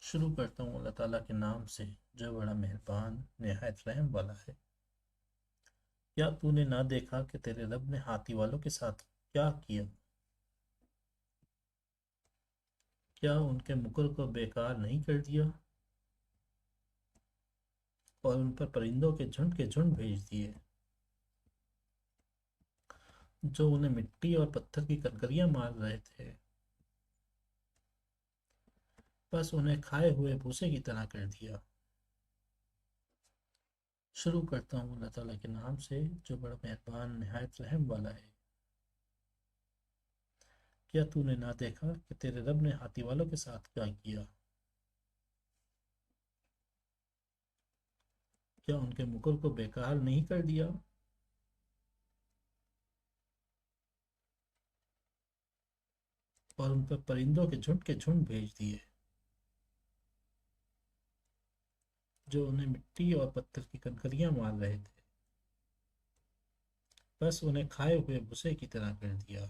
शुरू करता हूँ अल्लाह ताला के नाम से जो बड़ा मेहरबान निहायत रहम वाला है। क्या तूने ना देखा कि तेरे रब ने हाथी वालों के साथ क्या किया? क्या उनके मुकर को बेकार नहीं कर दिया और उन पर परिंदों के झुंड भेज दिए जो उन्हें मिट्टी और पत्थर की कनकरियां मार रहे थे। बस उन्हें खाए हुए भूसे की तरह कर दिया। शुरू करता हूँ अल्लाह ताला के नाम से जो बड़ा मेहरबान निहायत रहम वाला है। क्या तूने ना देखा कि तेरे रब ने हाथी वालों के साथ क्या किया? क्या उनके मुकुर को बेकार नहीं कर दिया और उन पर परिंदों के झुंड भेज दिए जो उन्हें मिट्टी और पत्थर की कनकरियां मार रहे थे। बस उन्हें खाए हुए भूसे की तरह कर दिया।